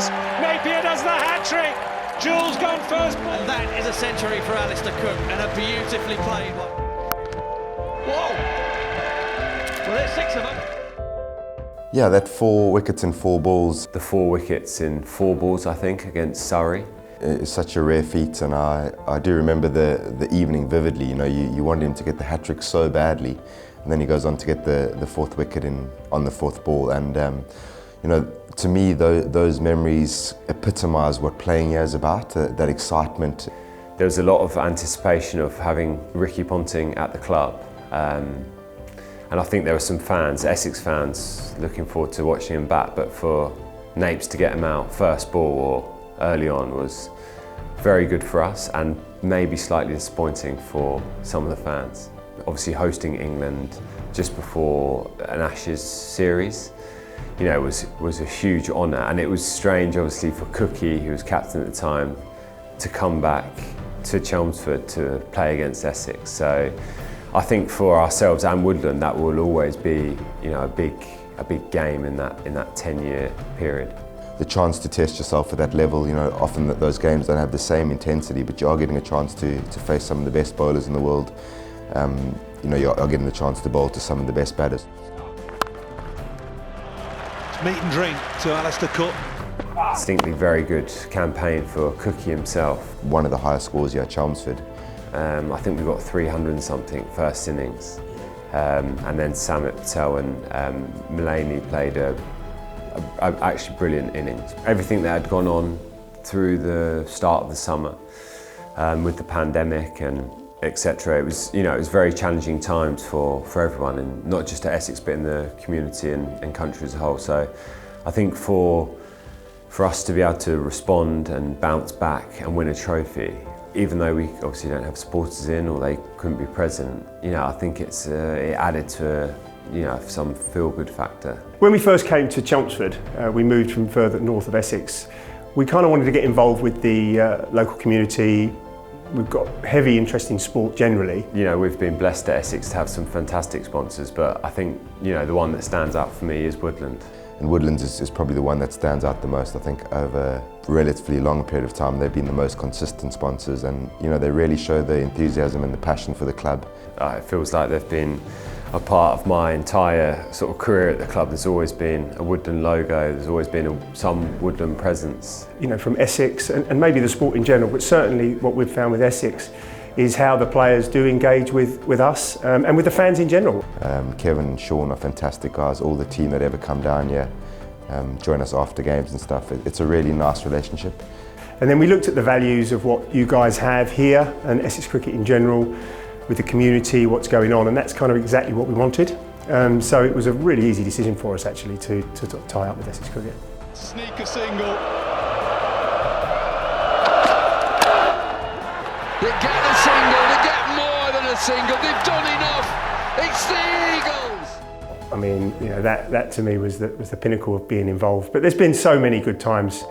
Essex. Napier does the hat-trick. Jules gone first. And that is a century for Alistair Cook, and a beautifully played one. Whoa! Well, there's 6 of them. Yeah, that 4 wickets in 4 balls. The 4 wickets in 4 balls, I think, against Surrey. It's such a rare feat, and I do remember the evening vividly. You know, you wanted him to get the hat-trick so badly, and then he goes on to get the 4th wicket on the 4th ball. And you know, to me, those memories epitomise what playing here is about, that excitement. There was a lot of anticipation of having Ricky Ponting at the club. And I think there were some fans, Essex fans, looking forward to watching him bat, but for Napes to get him out first ball or early on was very good for us, and maybe slightly disappointing for some of the fans. Obviously hosting England just before an Ashes series, you know, was a huge honour, and it was strange obviously for Cookie, who was captain at the time, to come back to Chelmsford to play against Essex. So I think for ourselves and Woodland, that will always be, you know, a big game in that 10-year period. The chance to test yourself at that level, you know, often those games don't have the same intensity, but you are getting a chance to face some of the best bowlers in the world. You know, you are getting the chance to bowl to some of the best batters. It's meat and drink to Alistair Cook. Distinctly very good campaign for Cookie himself. One of the highest scores here at Chelmsford. I think we got 300 and something first innings. And then Samit Patel and Mulaney played a actually brilliant innings. Everything that had gone on through the start of the summer with the pandemic and etc. It was, you know, it was very challenging times for everyone, and not just at Essex but in the community and country as a whole. So I think for us to be able to respond and bounce back and win a trophy, even though we obviously don't have supporters in or they couldn't be present, you know, I think it added to you know, some feel-good factor. When we first came to Chelmsford, we moved from further north of Essex. We kind of wanted to get involved with the local community. We've got heavy interest in sport generally. You know, we've been blessed at Essex to have some fantastic sponsors, but I think, you know, the one that stands out for me is Woodland. And Woodlands is probably the one that stands out the most. I think over a relatively long period of time, they've been the most consistent sponsors, and you know, they really show the enthusiasm and the passion for the club. It feels like they've been a part of my entire sort of career at the club. There's always been a Woodland logo, there's always been some Woodland presence. You know, from Essex and maybe the sport in general, but certainly what we've found with Essex is how the players do engage with us and with the fans in general. Kevin and Sean are fantastic guys, all the team that ever come down here, join us after games and stuff. It's a really nice relationship. And then we looked at the values of what you guys have here and Essex Cricket in general, with the community, what's going on, and that's kind of exactly what we wanted. So it was a really easy decision for us actually to tie up with Essex Cricket. Sneaker single. They get a single, they get more than a single, they've done enough, it's the Eagles! I mean, you know, that to me was the pinnacle of being involved, but there's been so many good times.